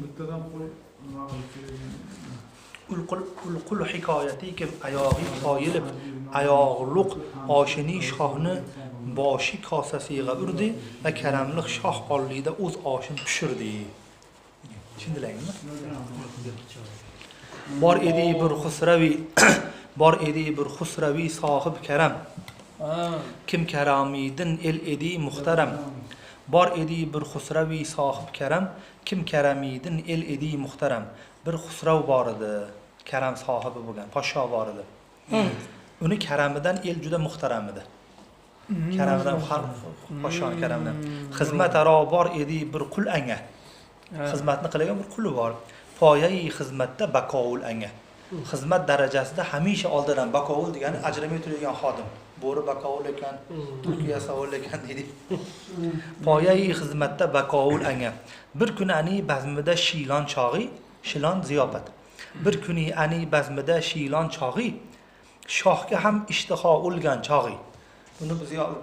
bittadan qo'y Ulqul hikoyatikim ayog'i qoyilib ayog'liq oshini shohni boshi kosasiga urdi va karamliq shoh ollida o'z oshin pishirdi. Tushundingizmi? Bor edi bir xusravi sohib karam. Kim karamidin el edi muhtaram. Bor edi bir xusravi sohib karam. Kim karamidin el edi muhtaram. Bir xusrav bor edi, karam sohibi bo'lgan, podsho bor edi. Uni karamidan el juda muhtaram edi. Karamidan podshoning karamidan. Xizmataro bor edi bir qul anga. Xizmatni qilgan bir quli bor. Poyai xizmatda bakovul anga. Xizmat darajasida hamisha oldidan bakovul degani ajramay turgan xodim. Bo'ri bakovul ekan, Turkiya savol ekan deydi. Poyai xizmatda bakovul anga. Bir kuni ani bazmida shilon chog'i Shilon ziyofat. Bir kuni ani bazmida shilon chog'i shohga ham ishtiho o'lgan chog'i. Buni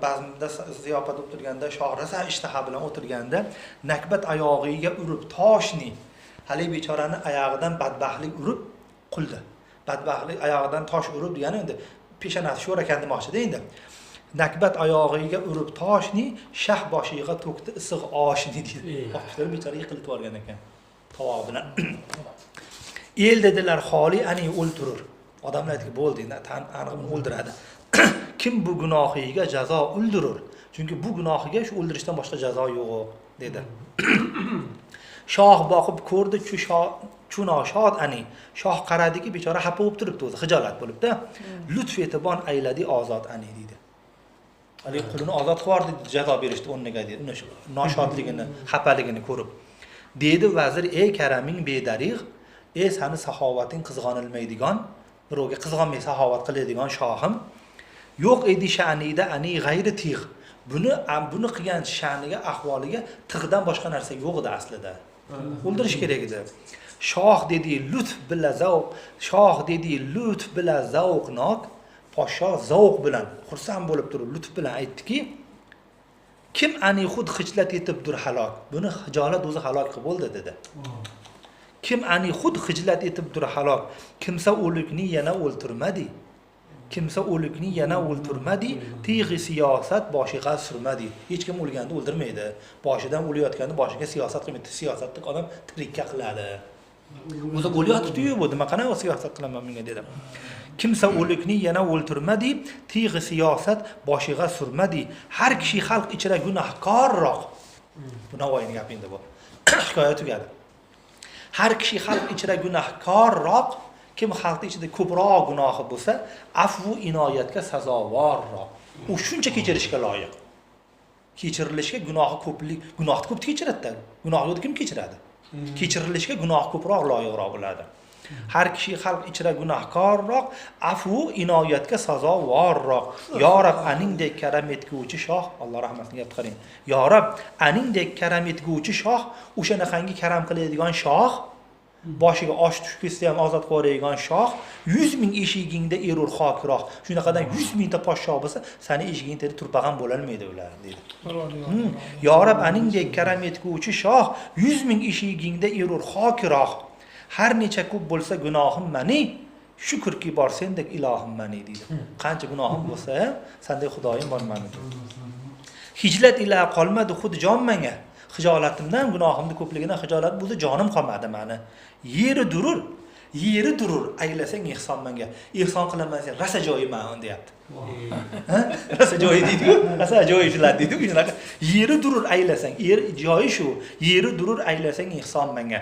bazmida ziyofat o'tirganda shoh rosa ishtiho bilan o'tirganda nakbat oyog'iga urib toshni hali bechorani oyog'idan badbaxtlik urib quldi. Badbaxtlik oyog'idan tosh urib degani endi peshonasi sho'r ekan demoqchida endi. Nakbat oyog'iga urib toshni shah boshiga to'kdi issiq oshni deydi. Boshlar bechora yiqilib yuborgan ekan. Tovoq bilan. El dedilar xoli ani o'ltirur. Odamlar aytdi bo'ldi, aniq o'ldiradi. Kim bu gunohiga jazo o'ldirur? Chunki bu gunohiga shu o'ldirishdan boshqa jazo yo'q, dedi. Shoh boqib ko'rdi chu noshod ani. Shoh qaradiki bechora xafa bo'lib turibdi o'zi, xijolat bo'libdi. Lutf etibon ayladi ozod ani dedi. Ali qulini ozod qildi, jazo berishdi o'rniga dedi. Uni noshodligini, xafaligini ko'rib. Dedi vazir, ey karaming bedarig', ey sani saxovating qizg'onilmaydigan, birovga qizg'onmay saxovat qiladigan shohim, yo'q edi sha'nida ani g'ayri tigh. Buni qilgan sha'niga, ahvoliga tig'dan boshqa narsa yo'q edi aslida. O'ldirish kerak edi. Shoh dedi lutf bila zavqnok, podsho zavq bilan, xursand bo'lib turib lutf bilan aytdiki, kim ani xud xijlat etibdir halok. Buni hijolat o'zi halok qilib bo'ldi dedi. Kim ani xud xijlat etibdir halok. Kimsa o'likni yana o'ltirmadi. Tig'i siyosat boshiga surmadi. Hech kim o'lganda o'ldirmaydi. Boshidan o'layotganda boshiga siyosat qilmaydi. Siyosatni odam tirikka qiladi. O'zi o'layotdi-yu bu, nima qanaqa siyosat qilaman menga dedim. Kimsa o'likni yana o'ltirmadi, tig'i siyosat boshiga surmadi. Har kishi xalq ichra gunohkorroq. Bu Navoiyning gapi endi bu. Hikoya tugadi. Har kishi xalq ichra gunohkorroq, kim xalq ichida ko'proq gunohi bo'lsa, afvu inoyatga sazovorroq. U shuncha kechirishga loyiq. Kechirilishga gunohi ko'plik, gunohni ko'p kechiradi. Gunohni kim kechiradi? Kechirilishga gunoh ko'proq loyiqroq bo'ladi. Har kishi xalq ichra gunohkorroq, afvu inoyatga sazovorroq. Yo Rab, aningdek karam etguvchi shoh, Alloh rahmatini gap qiling. Yo Rab, aningdek karam etguvchi shoh, o'shanaqangi karam qiladigan shoh, boshiga osh tushib ketsa ham ozod qiladigan shoh, 100 ming eshigingda erur xokiroq. Shunaqadan 100 mingta podsho bo'lsa, seni eshigingda turpag'an bo'la olmaydi ular, dedi. Yo Rab, aningdek karam etguvchi shoh, 100 ming eshigingda erur xokiroq. Har necha ko'p bo'lsa gunohim mani, shukrki bor sendek ilohim mani, dedi. Qancha gunohim bo'lsa ham sendek xudoyim bor mani. Hijlat ila qolmadi xud jon menga. Xijolatimdan, gunohimning ko'pligidan xijolat bo'ldi, jonim qolmadi meni. Yeri durur, aylasang ihson menga. Ihson qilaman sen, rasa joyiman deyapti. Rasa joyi deydi-ku, rasa joyi shular deydi-ku, shunaqa. Yeri durur aylasang, joyi shu. Yeri durur aylasang ihson menga.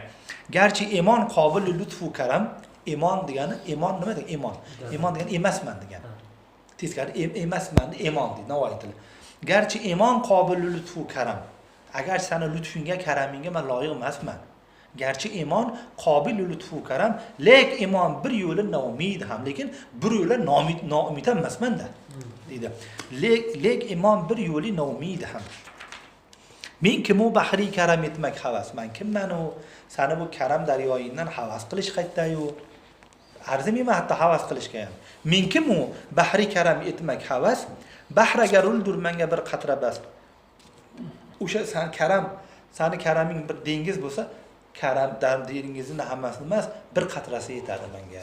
Garchi iymon qobil lutfu karam, iymon degani, iymon nima degani? Iymon degani emasman degani. Teskari emasman deb iymon deydi Navoiy tili. Garchi iymon qobil lutfu karam. Agar seni lutfingga, karamingga men loyiq emasman. Garchi iymon qobil lutfu karam, lek iymon bir yo'li noumid ham, lekin bir yo'li noumid emasman-da, deydi. Lek iymon bir yo'li noumid ham. Men kim u bahri karam etmak havasman. Kimman u seni bu karam daryoyingdan havas qilish qaytdayu. Arzimayman hatto havas qilishga ham. Men kim u bahri karam etmak havas, bahraga ruldur menga bir qatra bas. O'sha seni karaming bir dengiz bo'lsa, karam deringizni hammasini emas, bir qatrasi yetadi menga.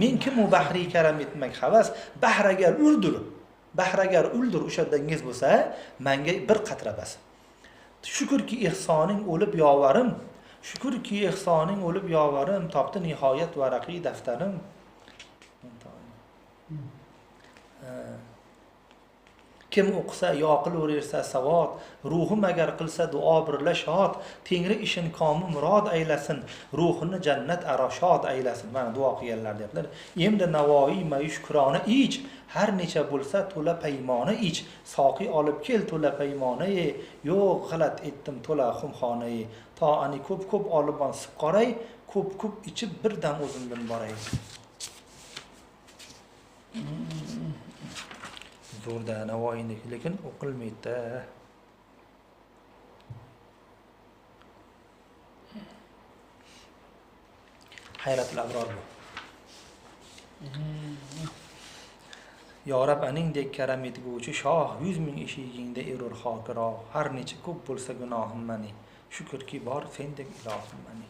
Men kim u bahriy karam etmak havas, bahragar uldur. Bahragar uldur o'shandangiz bo'lsa, menga bir qatra bas. Shukrki ihsoning o'lib yovarim, shukrki ihsoning o'lib yovarim, topdi nihoyat varaqi daftarim. Kim o'qisa yoqilaversa savod, ruhim agar qilsa duo birla shod, Tengri ishin komi murod aylasin, ruhini jannat aro shod aylasin. Mana duo qilganlar deyaptilar. Endi Navoiy mayush Qur'oni ich, har necha bo'lsa to'la paymona ich, soqi olib kel to'la paymona ye, yo'q g'alat etdim to'la xumxona ye, to ani ko'p olib sib qoray, ko'p ichib birdan o'zimdan boray. Zo'rda Navoiyniki, lekin o'qilmaydi. Hayratul abror bu. Yo Rab aningdek karam etguvchi shoh, 100 ming eshigingda erur hokiroq, har necha ko'p bo'lsa gunohim mani, shukrki bor sendek ilohim mani.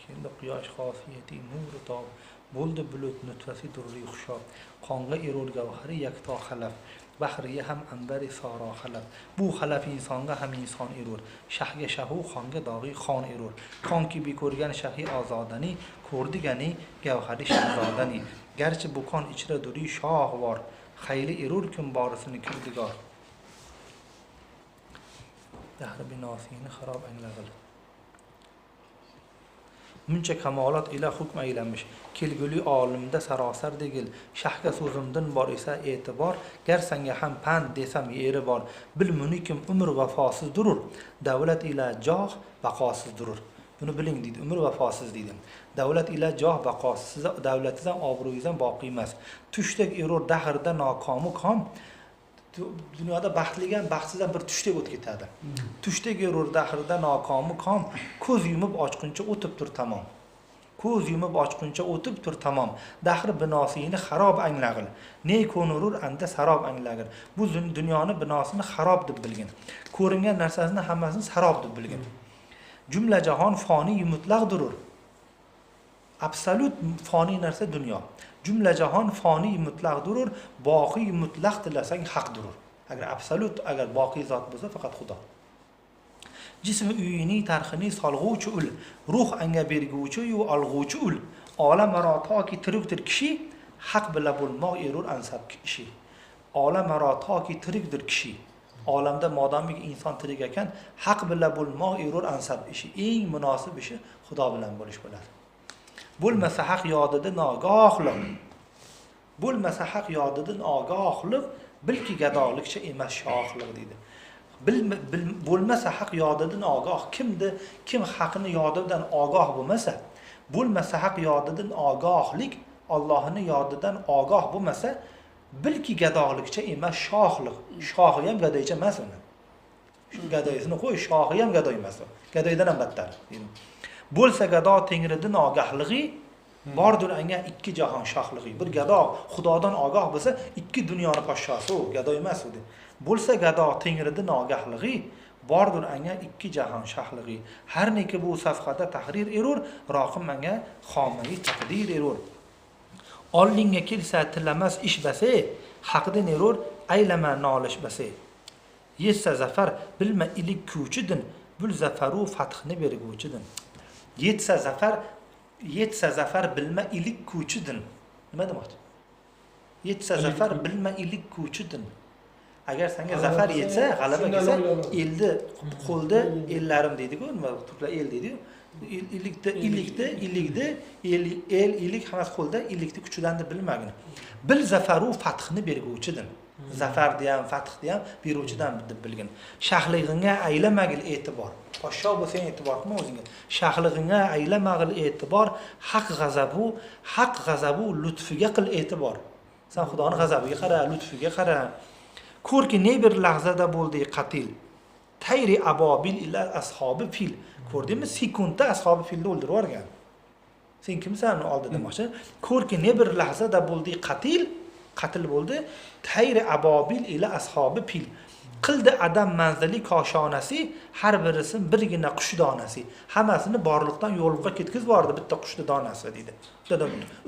Kendi quyosh xosiyati nuri tob, bo'ldi bulut nutfasi durli xushab, qonga erur gavhari yakto xalaf, bahriga ham anbari saro xalaf. Bu xalaf insonga ham inson erur, shahga shahu xonga dog'i xon erur. Konki bi ko'rgan shahi ozodani, ko'rdigani gavhari shahzodani. Garchi bu kon ichra duri shoh bor, xayli erur kun borisini kirdigor. Dahri binosini xarob anglag'il. Muncha kamolat ila hukm aylanmish, kelguli olimda sarosar degil, shahga so'zimdan bor esa e'tibor, gar sanga ham pand desam yeri bor, bil munikim umr vafosiz durur, davlat ila joh baqosiz durur. Buni biling deydi, umr vafosiz deydi. Davlat ila joh baqosiz, davlatizam obro'yizam boqiy emas. Tushdek erur dahrda nokomi kom, dunyoda baxtligan baxtsizdan bir tushdek o'tib ketadi. Tushdek erur dahrda nokomi kom, ko'z yumib ochquncha o'tib tur tamom. Ko'z yumib ochquncha o'tib tur tamom. Dahri binosini xarob anglag'il. Ne ko'nurur anda sarob anglag'il. Bu dunyoni binosini xarob deb bilgin. Ko'ringan narsasini hammasini sarob deb bilgin. Jumla jahon foni mutlaq durur. Absolut foni narsa dunyo. Jumla jahon foni mutlaq durur, boqiy mutlaq tilasang haq durur. Agar absolut, agar boqiy zot bo'lsa faqat Xudo. Jismi uyini tarxini solg'uvchi ul, ruh anga berguvchi yu olg'uvchi ul. Olam aro toki tirikdir kishi, haq bila bo'lmoq erur ansab kishi. Olam aro toki tirikdir kishi. Olamda modamiki inson tirik ekan, haq bila bo'lmoq erur ansab ishi. Eng munosib ishi Xudo bilan bo'lish bo'ladi. Bo'lmasa haq yodida nogohlik. Bo'lmasa haq yodida nogohlik, bilki gadolikcha emas shohlik deydi. Bo'lmasa haq yodidan ogoh kimdi? Kim haqni yodidan ogoh bo'lmasa, bo'lmasa haq yodidan ogohlik, Allohning yodidan ogoh bo'lmasa, bilki gadolikcha emas shohlik. Shohi ham gadoycha emas uni. Shu gadoysini qo'y, shohi ham gadoy emas. Gadoydan ham battar. Bo'lsa gado Tengridan ogohligi, bordir anga ikki jahon shohligi. Bir gado Xudodan ogoh bo'lsa, ikki dunyoning podshosi u, gadoy emas u. Bo'lsa gado Tengridan ogohligi, bordir anga ikki jahon shohligi. Har neki bu safhada tahrir erur, roqim anga xomai taqdir erur. Oldinga kelsa tilamas ish base, haqdan erur, aylama nolish base. Yetsa zafar bilma ilik kuchidin, bul zafaru fathni berguvchidin. Yetsa zafar bilma ilik kuchidin. Nima demoqchi? Yetsa zafar bilma ilik kuchidin. agar senga zafar yetsa, g'alaba kelsa, elni qo'lda ellarim deydi-ku, nima turklar el deydi-ku. Ellik hammasi qo'lda, ellikni kuchidan deb bilmagin. Bil zafaru fathni berguvchidir. Zafarni ham, fathni ham beruvchidan deb bilgin. Shahlig'ingga aylamagil e'tibor. Poshsho bo'lsang e'tibor qilma o'zingga. Shahlig'ingga aylamagil e'tibor, haq g'azabu lutfiga qil e'tibor. Sen Xudoning g'azabiga qara, lutfiga qara. Ko'rki ne bir lahzada bo'ldi qatil. Tayri ababil ila ashabi fil. Ko'rdingmi? Sekundda ashabi filni o'ldirib yuborgan. Sen kimsan oldi demoqchi? Ko'rki ne bir lahzada bo'ldi qatl bo'ldi. Tayri ababil ila ashabi fil. Qildi adam manzili koshonasi, har birisi birgina qush donasi. Hammasini borliqdan yo'lga ketkizib bordi bitta qushni donasi dedi.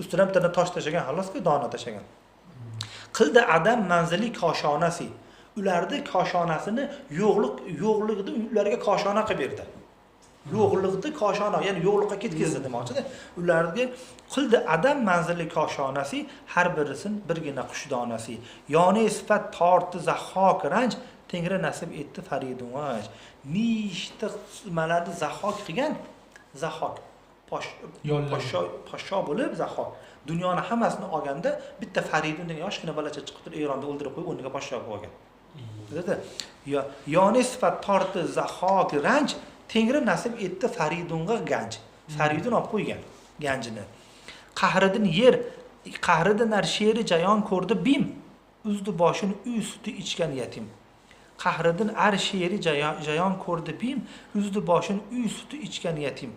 Ustidan bitta tosh tashagan, xolos-ku dona tashagan. Qildi adam manzili koshonasi. Ularni koshonasini yo'qligida ularga koshona qilib berdi. Yo'qligida koshona, ya'ni yo'qlikka ketkizdi demoqchi-da. Ularga qildi adam manzili koshonasi, har birisin birgina qush donasi. Yoni sifat tortdi zahhok ranj, Tengri nasib etdi faridun vaj. Nishta nimalarni zahhok qilgan? Zahhok. Poshsho bo'lib zahhok. Dunyoni hammasini olganda bitta Faridun degan yoshgina balacha chiqib turib Eronda o'ldirib qo'yib, o'rniga poshsho bo'lib olgan. Dedi. Yoni sifat tortdi zahhok ranj, Tengri nasib etdi Faridunga ganj. Faridun olib qo'ygan ganjini. Qahridan sheri jayon ko'rdi bim. Uzdi boshini uy suti ichgan yatim. Qahridan sheri jayon ko'rdi bim. Uzdi boshini uy suti ichgan yatim.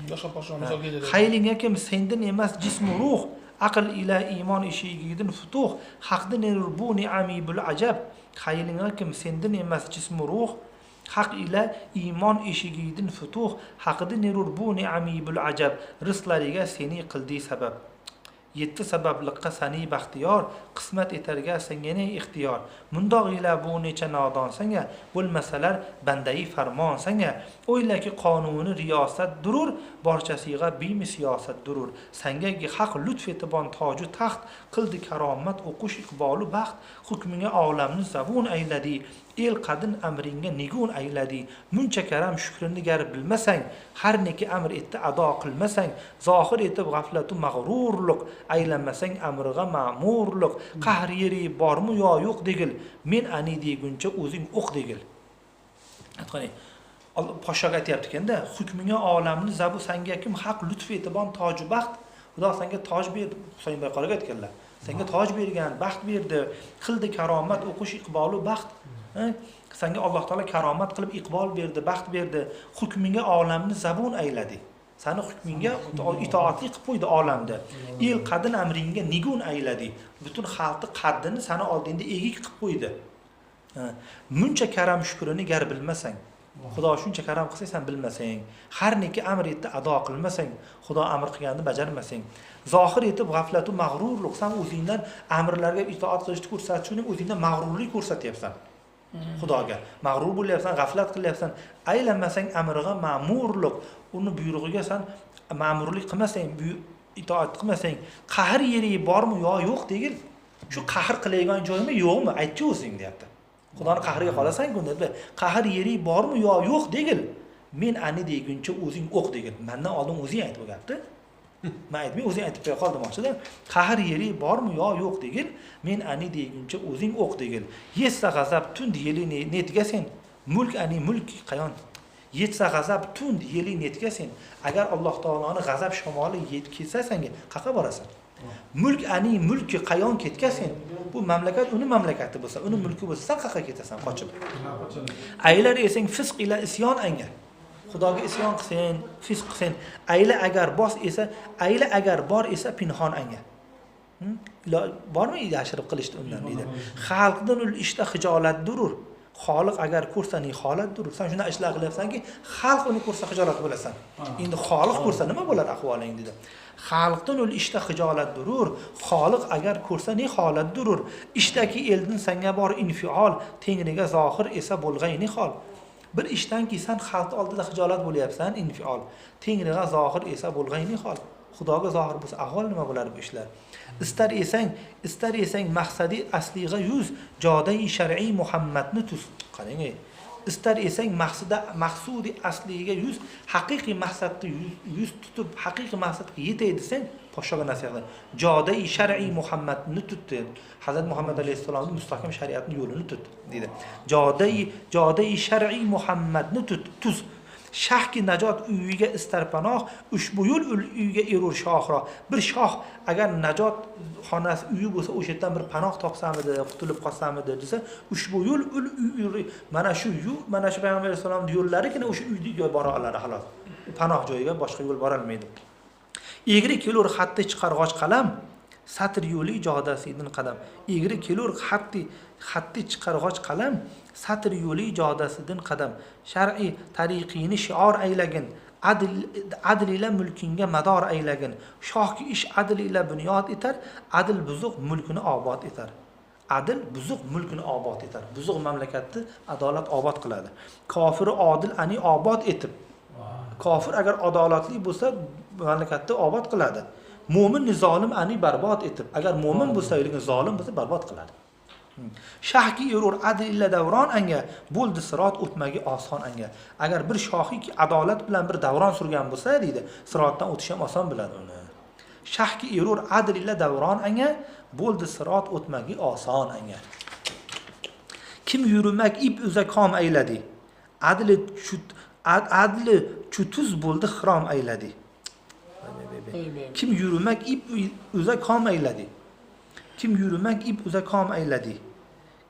Boshqa poshsho misol keladi. Xaylinga kim sendan emas jismu ruh, aql ila iymon eshigidan futuh, haqdan bu ni'ami bil ajab. Xaylinga kim sendan emas jismu ruh, haq ila iymon eshigidan futuh, haqdan bu ni'ami bil ajab. Rizqlariga seni qildi sabab. Yetti sabablikqa sani baxtiyor, qismat etarga senga ne ixtiyor. Mundoq ila bu necha nodon senga, bo'lmasalar bandai farmon senga. O'ylaki qonuni riyosat durur, barchasiga bimi siyosat durur. Sengagi haq lutf etibon toju taxt, qildi karomat o'qish iqbolu baxt, hukmiga olamni zabun ayladi. El qadin amringa nigun ayladi. Muncha karam shukrini gar bilmasang, har neki amr etdi ado qilmasang, zohir etib g'aflatu mag'rurlik, aylanmasang amriga ma'murlik. Qahr yeri bormi yo yo'q degil, men ani deguncha o'zing o'q degil. Qani poshshoga aytayapti ekanda, hukmiga olamni zabu senga kim haq lutf etibon toju baxt, Xudo senga toj berdi. Husayn Bayqoriga aytganlar. Senga toj bergan, baxt berdi, qildi karomat o'qish iqbolu baxt. Senga Alloh taolo karomat qilib iqbol berdi, baxt berdi. Hukmiga olamni zabun ayladi. Seni hukminga itoatli qilib qo'ydi olamda. El qadin amringa nigun ayladi. Butun xalqni qaddini seni oldingda egik qilib qo'ydi. Muncha karam shukrini gar bilmasang, Xudo shuncha karam qilsa sen bilmasang, har neki amr etdi ado qilmasang, Xudo amr qilganini bajarmasang, zohir etib g'aflatu mag'rurlik, sen o'zingdan amrlarga itoat qilishni ko'rsatish uchun o'zingdan mag'rurlik ko'rsatyapsan. Xudoga mag'rur bo'lyapsan, g'aflat qilyapsan. Aylanmasang amriga ma'murlik, uni buyrug'iga sen ma'murlik qilmasang, itoat qilmasang, qahr yeri bormi yo yo'q degil. Shu qahr qilayotgan joyimi yo'qmi? Aytchi o'zing deyapti. Xudoning qahriga qolasan-ku dedi. Qahr yeri bormi yo yo'q degil. Men ani deguncha o'zing o'q degil. Mendan oldin o'zing aytib o'gapti. Men aytmay o'zing aytib qo'ya qoldim demoqchi-da. Qahr yeri bormi yo yo'q degil. Men ani deguncha o'zing o'q degil. Yetsa g'azab tund yeli netga sen. Mulk ani mulk qayon. Yetsa g'azab tund yeli netga sen. Agar Alloh taoloning g'azab shamoli kelsa senga qaqa borasan. Mulk ani mulki qayon ketgasen, bu mamlakat uni mamlakati bo'lsa, uni mulki bo'lsa, sen qaqa ketasan qochib. Aylar esing fisq ila isyon anga. Xudoga isyon qilsen, fisq qilsen, ayla agar bor esa pinhon anga. Bormi yashirib qilishdi undan deydi. Xalqdan ul ishda xijolat durur. Xoliq agar ko'rsani holat durur. Sen shunday ishlar qilyapsanki, xalq uni ko'rsa xijolat bo'lasan. Endi xoliq ko'rsa nima bo'ladi ahvoling dedi. Xalqdan ul ishda xijolat durur. Xoliq agar ko'rsa ne holat durur. Ishdagi eldan senga bor infiol, tengriga zohir esa bo'lg'ayni hol. Bir ishdanki sen xalq oldida xijolat bo'lyapsan, infiol. Tengriga zohir esa bo'lg'ayni hol. xudoga zohir bo'lsa ahvol nima bo'ladi bu ishlar? istar esang maqsadi asliga yuz, jodai shar'iy Muhammadni tuz. Qarang, istar esang maqsudi asliga yuz, haqiqiy maqsadni yuz tutib, haqiqiy maqsadga yetay desang, podshoga nasihat. Jodai shar'iy Muhammadni tut. Hazrat Muhammad alayhisolamning mustahkam shariatning yo'lini tut dedi. Jodai shar'iy Muhammadni tuz. Shahki najot uyiga istar panoh, ushbu yo'l uyiga erur shohro. Bir shoh agar najot xonasi uyi bo'lsa, o'sha yerdan bir panoh topsamidi, qutulib qolsamidi desa, ushbu yo'l mana shu payg'ambar alayhisolamning yo'llarigina o'sha uyga bora oladi xolos. Panoh joyiga boshqa yo'l bora olmaydi. Egri kelur xatti chiqarg'och qalam, satr yo'li ijodasidan qadam. Egri kelur xatti chiqarg'och qalam, satr yo'li ijodasidan qadam. Shar'iy tariqini shior aylagin, adl ila mulkinga mador aylagin. Shohki ish adl ila bunyod etar, adl buzuq mulkini obod etar. Adl buzuq mulkini obod etar. Buzuq mamlakatni adolat obod qiladi. Kofiri odil ani obod etib. Kofir agar adolatli bo'lsa, mamlakatni obod qiladi. Mo'min zolim ani barbod etib. Agar mo'min bo'lsa, lekin zolim bo'lsa barbod qiladi. Shahki erur adl ila davron anga, bo'ldi sirot o'tmagi oson anga. Agar bir shohiki adolat bilan bir davron surgan bo'lsa, deydi, sirotdan o'tish ham oson biladi uni. Shahki erur adl ila davron anga, bo'ldi sirot o'tmagi oson anga. Kim yurmak ip uzakom ayladi. Adli chutuz bo'ldi xirom ayladi. Kim yurmak ip uzakom ayladi. Kim yurmak ip uzakom ayladi.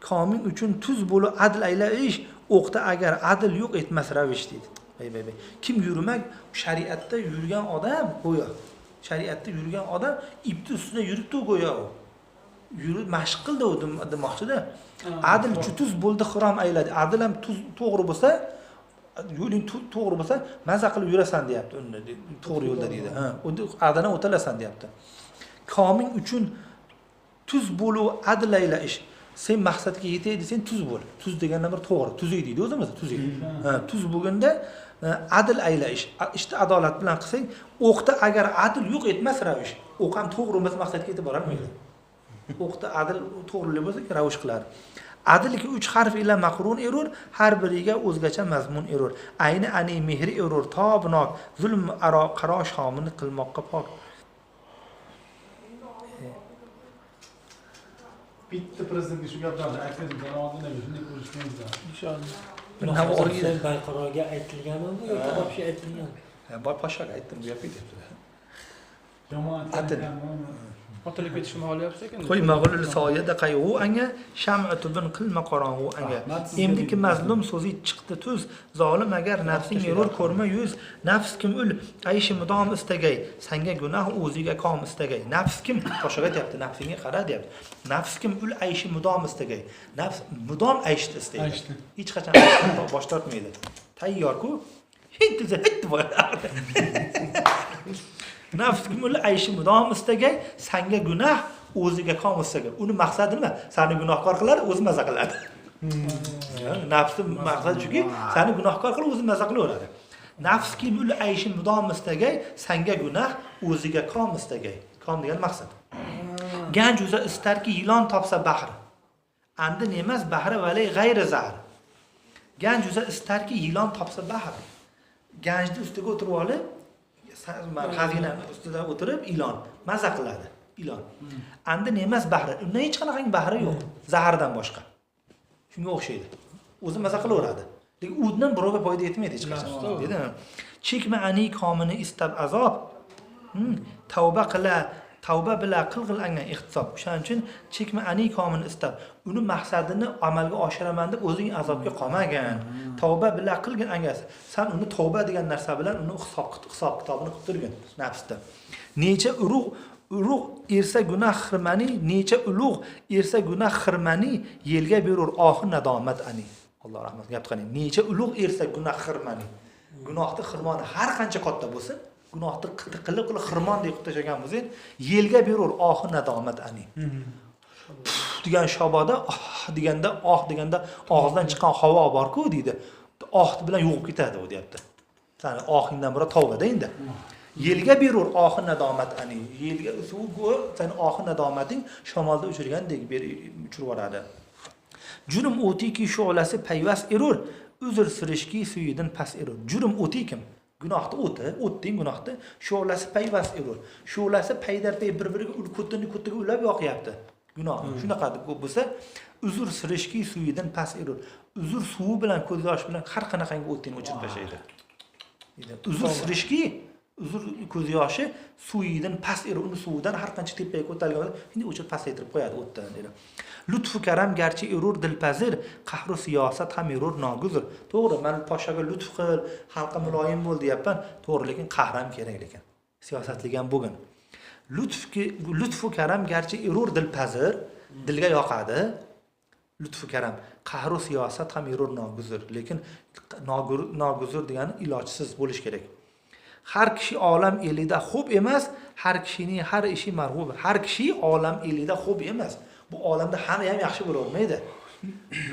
Koming uchun tuz bo'lib adl aylash, o'qda agar adl yo'q etmas ravish deydi. Kim yurmak shariatda yurgan odam go'yo. Shariatda yurgan odam ipni ustida yuribdi go'yo. Yurib mashq qildi u demoqchida. Adl tuz bo'ldi xirom ayladi. Adl ham to'g'ri bo'lsa, yo'ling to'g'ri bo'lsa, maza qilib yurasan deyapti unda. To'g'ri yo'lda deydi. Ha, unda adana o'talasan deyapti. Koming uchun tuz bo'lib adl aylash. Sen maqsadga yetay desang tuz bo'l. Tuz deganda bir to'g'ri, tuzay deydi o'zimiz, tuzay. Ha, tuz bo'lganda adl aylash. Ishni adolat bilan qilsang, o'qda agar adl yo'q etmas ravish, o'q ham to'g'ri emas maqsadga yetib bora olmaydi. O'qda adl to'g'rilik bo'lsa, ravish qiladi. Adlki 3 harf ila maqrun erur, har biriga o'zgacha mazmun erur. Ayni ani mehri erur, tobnok, zulm aro qaro shomini qilmoqqa pok. Bitta prezidentga shu gaplarni aytdim, janobiy nima shunday ko'rishmaymiz. Inshaalloh. Buni ham o'rgilib Bayqaroga aytilganmi bu yoki boshqa aytilganmi? Boy podshoga aytdim, bu gapni debdi. Jamoat Otilib ketishni xohlayapsiz ekan. Qo'y mag'lul soyada qayg'u anga, sham'atubin qilma qorong'u anga. Emdiki mazlum so'zi chiqdi tuz, zolim agar nafsing erur ko'rma yuz, nafs kim ul ayshi mudom istagay, senga gunoh o'ziga kom istagay. Nafs kim? Podshoga aytibdi, nafsingga qara deyapti. Nafs kim ul ayshi mudom istagay. Nafs mudom ayshni istaydi. Hech qachon bosh tortmaydi. Tayyor-ku. Hit bo'ladi. Nafs kimul ayshi mudom istagay, senga gunoh o'ziga kom istagay. Uni maqsadi nima? Seni gunohkor qiladi, o'zi maza qiladi. Nafsning maqsadi shuki, seni gunohkor qilib o'zi maza qilaveradi. Nafs kimul ayshi mudom istagay, senga gunoh o'ziga kom istagay. Kom degan maqsad. Ganj o'zi istarki ilon topsa bahr. Andin emas bahri vali g'ayri zahr. Ganj o'zi istarki ilon topsa bahr. Ganjni ustiga o'tirib olib xazina ustida o'tirib ilon maza qiladi. Ilon. Andin emas bahri. Undan hech qanaqangi bahri yo'q. Zahardan boshqa. Shunga o'xshaydi. O'zi maza qilaveradi. Lekin undan birovga foyda yetmaydi hech qachon. Dedi. Chekma ani komini istab azob. Tavba bilan qilg'il anga ihtisob. O'shaning uchun chekma ani komini istab. Uni maqsadini amalga oshiraman deb o'zing azobga qolmagan. Tavba bilan qilgin anga. Sen uni tavba degan narsa bilan uni hisob kitobini qilib turgin nafsda. Necha urug' ersa gunoh xirmani, necha ulug' ersa gunoh xirmani, yelga berur oxir nadomat ani. Alloh rahmat gap qiling. Necha ulug' ersa gunoh xirmani. Gunohning xirmoni har qancha katta bo'lsa, gunohni qilib xirmondek qilib tashagan bo'lsang, yelga berur oxir nadomat ani. Degan shaboda deganda og'izdan chiqqan havo bor-ku deydi. Oht bilan yo'qib ketadi u deyapti. Sani ohingdan biri tavbada endi. Yelga berur oxir nadomat ani. Yelga suv sen oxir nadomating shamolda uchirgandek uchirib yuboradi. Jurum o'tiki shu'lasi payvas erur, uzr sirishki suyidan pas erur. Jurum o'ti kim? Gunohda o'tding gunohda shu'lasi payvas erur. Shu'lasi paydarpay bir-biriga ko'ttiga ulab yoqyapti. Gunoh. Shunaqa bo'lsa, uzr sirishki suyidan pas erur. Uzr suvi bilan ko'z yosh bilan har qanaqangi o'tni o'chirib tashlaydi. Uzr sirishki uzr ko'z yoshi suvidan past erur. Uni suvidan har qancha tepaga ko'tarilgan, endi o'chirib pastaytirib qo'yadi o'tdan dedi. Lutfu karam garchi erur dilpazir, qahru siyosat ham erur noguzur. To'g'ri, men podshoga lutf qil, xalqqa muloyim bo'l deyapman. To'g'ri, lekin qahram kerak lekin. Siyosatlik ham bo'lgan. Lutfu karam garchi erur dilpazir, dilga yoqadi. Lutfu karam, qahru siyosat ham erur noguzur, lekin noguzur degani ilojsiz bo'lish kerak. Har kishi olam elida xo'p emas, har kishining har ishi marg'ub. Har kishi olam elida xo'p emas. Bu olamda hamma ham yaxshi bo'la olmaydi.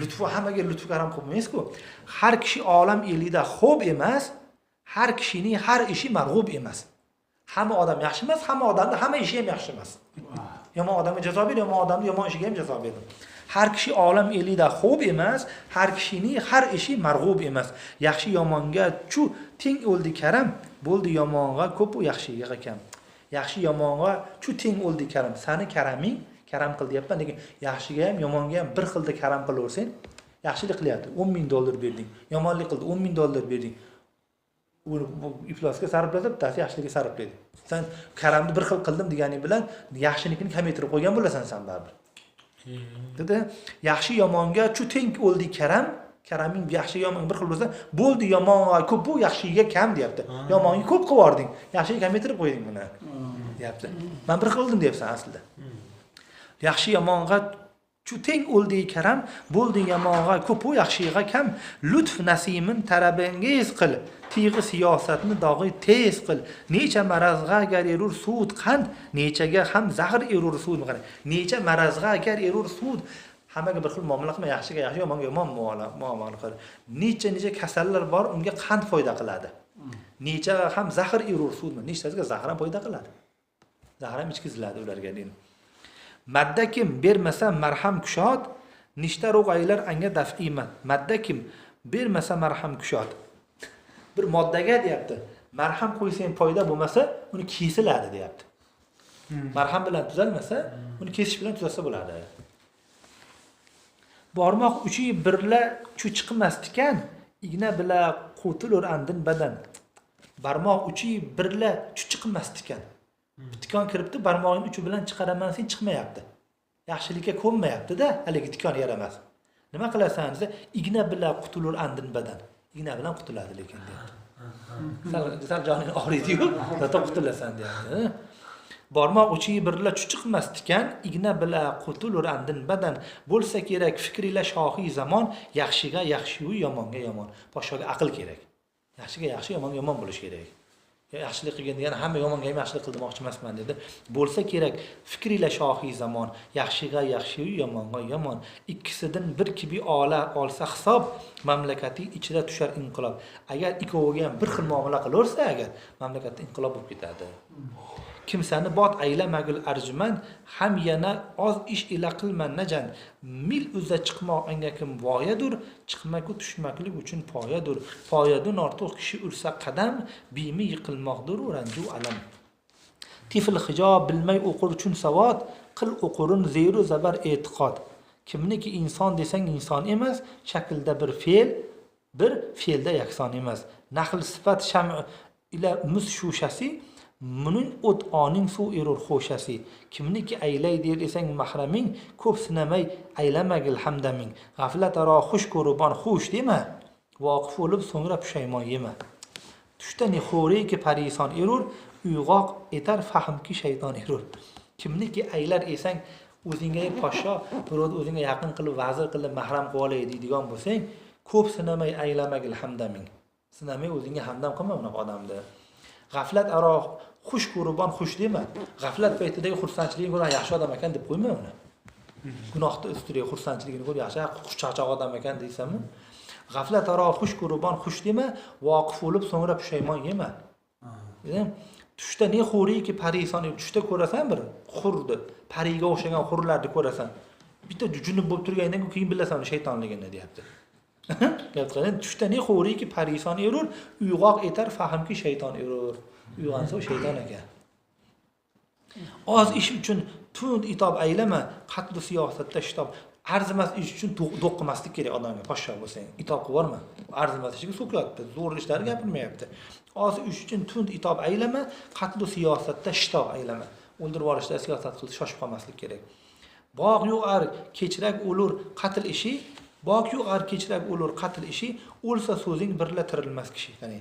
Lutfu hammaga lutfu karam qilib emas-ku. Har kishi olam elida xo'p emas, har kishining har ishi marg'ub emas. Hamma odam yaxshi emas, hamma odamda hamma ishi ham yaxshi emas. Yomon odamga jazo ber, yomon odamga yomon ishiga ham jazo ber. Har kishi olam elida xo'p emas, har kishining har ishi marg'ub emas. Yaxshi yomonga chu teng o'ldi karam, bo'ldi yomonga ko'p u yaxshiga kam. Yaxshi yomonga chu teng o'ldi karam. Sani karaming karam qil deyapman, lekin yaxshiga ham yomonga ham bir xilda karam qilaversang, yaxshilik qilyapti. $10,000 berding. Yomonlik qildi, $10,000 berding. Uni iflosga sarflasa, bittasi yaxshilikka sarflaydi. Sen karamni bir xil qildim deganing bilan yaxshilikni kamaytirib qo'ygan bo'lasan sen baribir. Dedi, yaxshi yomonga chu teng o'ldi karam, karaming yaxshi yomon bir xil bo'lsa, bo'ldi yomonga ko'p bu yaxshiga kam deyapti. Yomonga ko'p qilib yording, yaxshiga kamaytirib qo'yding buni. Deyapti. Men bir xil qildim deyapsan aslida. Yaxshi yomonga chu teng o'ldi karam, bo'ldi yomonga ko'p u yaxshiga kam. Lutf nasimin tarabingiz qil, tig'i siyosatni dog'i tez qil. Necha marazg'a agar erur sud qand, nechaga ham zahr erur sud. Necha marazg'a agar erur sud, hammaga bir xil muomala qilma, yaxshiga yaxshi, yomonga yomon muomala qil. Necha kasallar bor, unga qand foyda qiladi. Necha ham zahr erur sud, nechasiga zahr ham foyda qiladi. Zahr ham ichkiziladi ularga deydi. Madda kim bermasa marham kushod, nishta ro'g'aylar anga daf'iman. Madda kim bermasa marham kushod. Bir moddaga deyapti. Marham qo'ysang foyda bo'lmasa, uni kesiladi deyapti. Marham bilan tuzalmasa, uni kesish bilan tuzatsa bo'ladi. Barmoq uchi birla chu chiqmas tikan, igna bila qo'tilur andin badan. Barmoq uchi birla chu chiqmas tikan. Tikon kiribdi, barmog'ing uchi bilan chiqaraman, sen chiqmayapti. Yaxshilikka ko'nmayapti-da, haligi tikon yaramas. Nima qilasan desa, igna bilan qutulur andin badan. Igna bilan qutuladi lekin deyapti. Sal joning og'riydi-yu, zato qutulasan deyapti. Barmoq uchi birla chiqmas tikan, igna bilan qutulur andin badan. Bo'lsa kerak fikrilar shohiy zamon, yaxshiga yaxshi-yu, yomonga yomon. Podshoga aql kerak. Yaxshiga yaxshi, yomonga yomon bo'lish kerak. Yaxshilik qilgan degani hamma yomonga ham yaxshilik qildi demoqchi emasman dedi. Bo'lsa kerak fikrilar shohiy zamon, yaxshiga yaxshi, yomonga yomon. Ikkisidan bir kibi ola olsa hisob, mamlakati ichida tushar inqilob. Agar ikkoviga ham bir xil muomala qilaversa, agar mamlakatda inqilob bo'lib ketadi. Kimsani bot aylamagil arjuman, ham yana oz ish ila qilman najan. Mil uzza chiqmoq anga kim voyadur, chiqmaku tushmaklik uchun poyadur. Poyadun ortiq kishi ursa qadam, bimi yiqilmoqdir ranju alam. Tifl hijob bilmay o'qur uchun savod, qil o'qurun zeru zabar e'tiqod. Kimniki inson desang inson emas, shaklda bir fe'lda yakson emas. Nahl sifat sham ila mus shushasi, Munin o't oning suv erur xo'shasi. Kimniki aylay der esang mahraming, ko'p sinamay aylamagil hamdaming. G'aflat aro xush ko'rban xush dema, voqif bo'lib so'ngra pushaymon yema. Tushda nixo'riki parison erur, uyg'oq etar fahmki shayton erur. Kimniki aylar esang o'zingga podsho, birov o'zingga yaqin qilib, vazir qilib, mahram qilib olay deydigan bo'lsang, ko'p sinamay aylamagil hamdaming. Sinamay o'zingga hamdam qilma bunaqa odamni. G'aflat aro xush ko'rban xush dema. G'aflat paytidagi xursandchiligini ko'rib yaxshi odam ekan deb qo'yma uni. Gunohda ustiga xursandchiligini ko'rib yaxshi xushchaqchaq odam ekan deysanmi? G'aflat aro xush ko'rban xush dema, voqif bo'lib so'ngra pushaymon yema. tushda ne xo'riki parison, tushda ko'rasan bir xurdi, pariga o'xshagan xurlarni ko'rasan. Bitta junub bo'lib turgandan keyin bilasan shaytonligini deyapti. Gapqilin tushda ne xo'riki parison erur, uyg'oq etar fahmki shayton erur. Uyg'onsa shayton ekan. Oz ish uchun tund itob aylama, qatl siyosatda shitob. Arzimas ish uchun do'qqimaslik kerak odamga, poshsho bo'lsang. Itob qilib borma. Arzimas ishga so'kyapti, zo'r ishlar gapirmayapti. Oz ish uchun tund itob aylama, qatl siyosatda shitob aylama. O'ldirib yuborishda siyosat qilib shoshib qolmaslik kerak. Bog' yo'qar, kechrak o'lur, qatl ishi. Bog' yo'qar, kechrak o'lur, qatl ishi. O'lsa so'zing birla tirilmas kishi. Ya'ni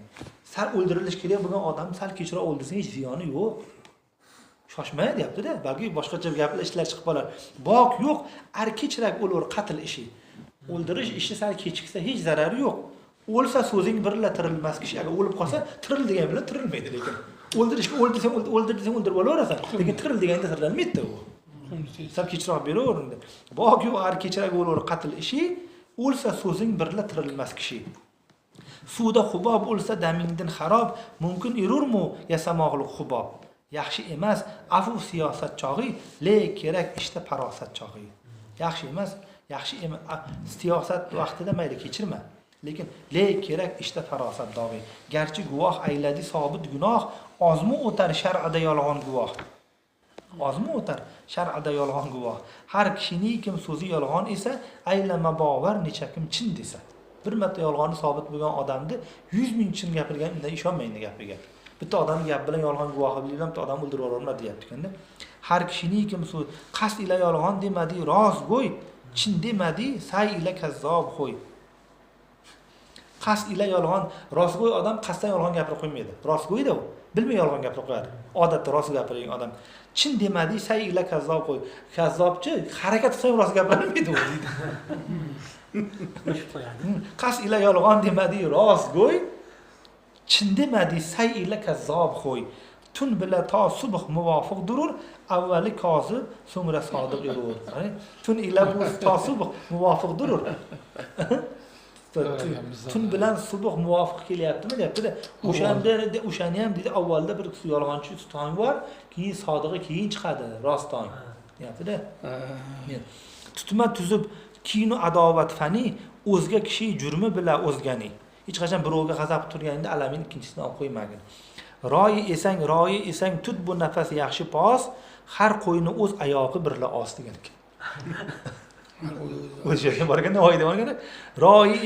sal o'ldirilish kerak bo'lgan odam sal kechroq o'ldirsang hech ziyoni yo'q. Shoshmay deyapti-da, balki boshqacha gaplar ishlar chiqib qolar. Bog' yo'q, kechrak o'lur, qatl ishi. O'ldirish ishi sal kechiksa hech zarari yo'q. O'lsa so'zing birla tirilmas kishi. Agar o'lib qolsa, tiril degan bilan tirilmaydi lekin. O'ldirishga o'ldirsang o'ldirib olaverasan, lekin tiril deganda tirilmaydi u. Sal kechroq beraveringdi. Bog' yo'q, kechrak o'lur, qatl ishi. O'lsa so'zing birla tirilmas kishi. Suvda xubob o'lsa damingdan xarob, mumkin erurmi yasamoqlik xubob. Yaxshi emas afu siyosat chog'i, lek kerak ishda farosat chog'i. Yaxshi emas siyosat vaqtida mayli kechirma, lekin lek kerak ishda farosat dog'i. Garchi guvoh ayladi sobit gunoh, ozmi o'tar shar'ada yolg'on guvoh. Ozmi o'tar shar'ada yolg'on guvoh. Har kishining kim so'zi yolg'on esa, aylama bovar necha kim chin desa. Bir marta yolg'oni sobit bo'lgan odamni 100 ming chin gapirganida ishonmaydi gapiga. Bitta odam gap bilan yolg'on guvohi bilan bitta odam o'ldirib yuborolmadi deyapti ekan-da. Har kishining kim so'z qasd ila yolg'on demadi, rost go'y, chin demadi, say ila kazzob qo'y. Qasd ila yolg'on, rostgo'y odam qasddan yolg'on gapirib qo'ymaydi. Rostgo'yda u, bilmay yolg'on gapirib qo'yadi. Odatda rost gapirgan odam. Chin demadi, say ila kazzob qo'y. Kazzobchi harakat qilsa rost gapirmaydi u deydi. Qasd ila yolg'on demadi, rostgo'y, chin demadi, say ila kazzob qo'y. Tun bila to subh muvofiq durur, avvali kozib, so'ngra sodiq erur. Tun ila to subh muvofiq durur. Tun bilan subh muvofiq kelyaptimi deyapti-da. O'shani ham deydi, avvalda bir yolg'onchi tong bor, keyin sodig'i keyin chiqadi, rost tong. Deyapti-da. Tutma tuzib kiyinu adovat fani, o'zga kishi jurmi bilan o'zgani. Hech qachon birovga g'azab turganingda alamin ikkinchisini olib qo'ymagin. Royi esang tut bu nafas yaxshi pos, har qo'yni o'z oyog'i birla os degan ekan. O'sha borganda oyda borganda royi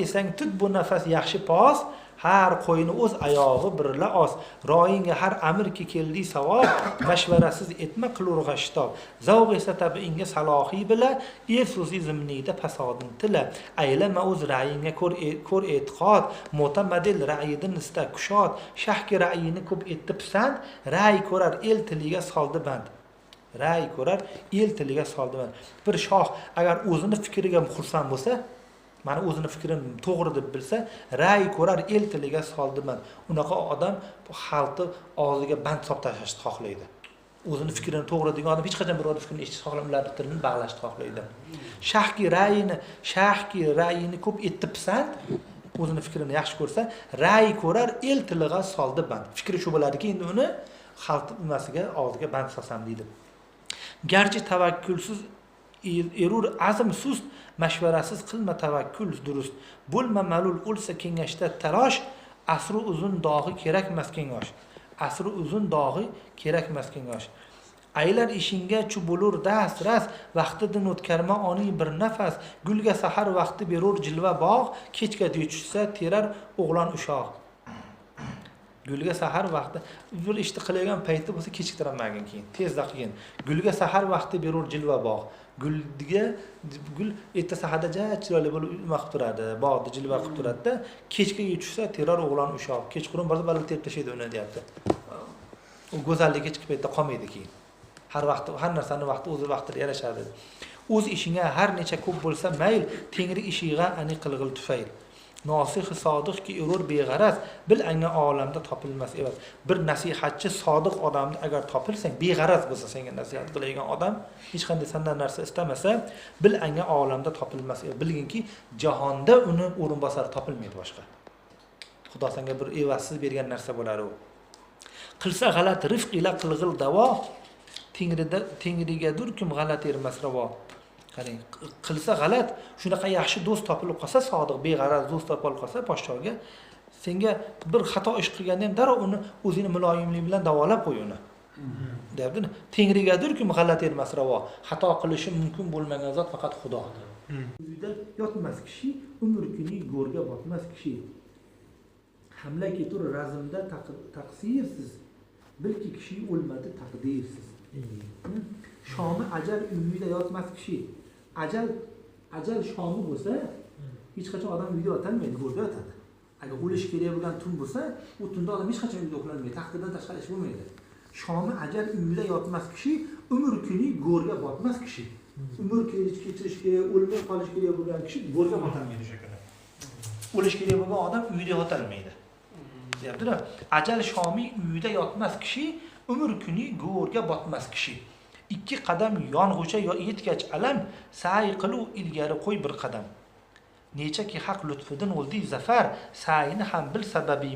esang tut bu nafas yaxshi pos, har qo'yni o'z oyog'i birla os. Royingga har amirki keldi savob, mashvarasiz etma qilurg'a shitob. Zavq esa tabiinga salohiy bila, er so'zi zimnida fasodin tila. Aylama o'z ra'yingga ko'r e'tiqod, mo'tamadil ra'yidan ista kushod. Shahki ra'yini ko'p etdi pisand, ra'y ko'rar el tiliga soldi band. Ra'y ko'rar el tiliga soldi band. Bir shoh agar o'zini fikriga xursand bo'lsa, mana o'zini fikrini to'g'ri deb bilsa, ra'y ko'rar el tiliga soldi band. Unaqa odam xalqni og'ziga band solib tashlashni xohlaydi. O'zini fikrini to'g'ri degan odam hech qachon birovning fikrini eshitish xohlamaydi, tilini bog'lashni xohlaydi. Shahki ra'yini ko'p etdi pisand, o'zini fikrini yaxshi ko'rsa, ra'y ko'rar el tiliga soldi band. Fikri shu bo'ladiki, endi uni xalq nimasiga og'ziga band solsam deydi. Garchi tavakkulsiz erur azm sust, mashvarasiz qilma tavakkul durust. Bo'lma malul o'lsa kengashda talosh, asri uzun dog'i kerakmas kengosh. Asri uzun dog'i kerakmas kengosh. Aylar ishingga chu bo'lur dast-ras, vaqtidan o'tkarma oning bir nafas. Gulga sahar vaqti berur jilva bog', kechga tushsa terar o'g'lon ushoq. Gulga sahar vaqti bir ishni qilagan payti bo'lsa kechiktirmagin keyin, tezda qilgin. Gulga sahar vaqti berur jilva bog'. Gul erta saharda chiroyli bo'lib nima qilib turadi, bog'da jilva qilib turadi-da, kechga tushsa terar o'g'lon ushoq. Kechqurun borsa balli terib tashlaydi uni deyapti. U go'zalligi kechki paytda qolmaydi keyin. Har narsani vaqti o'z vaqtida yarashadi. O'z ishingga har necha ko'p bo'lsa mayl, tengri ishiga ani qilg'il tufayl. Nosih sodiqki erur beg'araz, bil anga olamda topilmas emas. Bir nasihatchi sodiq odamni agar topilsang, beg'araz bo'lsa, senga nasihat qiladigan odam hech qanday sendan narsa istamasa, bil anga olamda topilmas emas. Bilginki, jahonda uni o'rinbosar topilmaydi boshqa. Xudo senga bir evassiz bergan narsa bo'lar u. qilsa g'alat rifq ila qilg'il davo, tengrigadur kim g'alat ermas ravo. Qarang, qilsa g'alat, shunaqa yaxshi do'st topilib qolsa, sodiq, beg'araz do'st topilib qolsa, podshohga senga bir xato ish qilganda ham darrov uni o'zini muloyimlik bilan davolab qo'y uni. Deyapti. Tengrigadur kim g'alat ermas ravo. Xato qilishi mumkin bo'lmagan zot faqat Xudodir. Uyda yotmas kishi, umr kuni go'rga botmas kishi. Hamla ketur razmda taqsirsiz. Bilki kishi o'lmadi taqdirsiz. Shomi ajal uyida yotmas kishi. Ajal shomi bo'lsa, hech qachon odam uyda yotolmaydi, go'rga yotadi. Agar o'lish kerak bo'lgan tun bo'lsa, u tunda odam hech qachon uyda uxlamaydi, taqdirdan tashqari ish bo'lmaydi. Shomi ajal uyida yotmas kishi, umr kuni go'rga botmas kishi. Umr kechirish kerak, o'lmay qolish kerak bo'lgan kishi go'rga botolmaydi o'sha kuni. O'lish kerak bo'lgan odam uyda yotolmaydi. Deyapti-da. Ajal shomi uyida yotmas kishi, umr kuni go'rga botmas kishi. 2 qadam yong'ucha yetgach alam, sa'i qilu ilgari qo'y bir qadam. Nechaki haq lutfidan o'ldi zafar, sa'yini ham bil sababi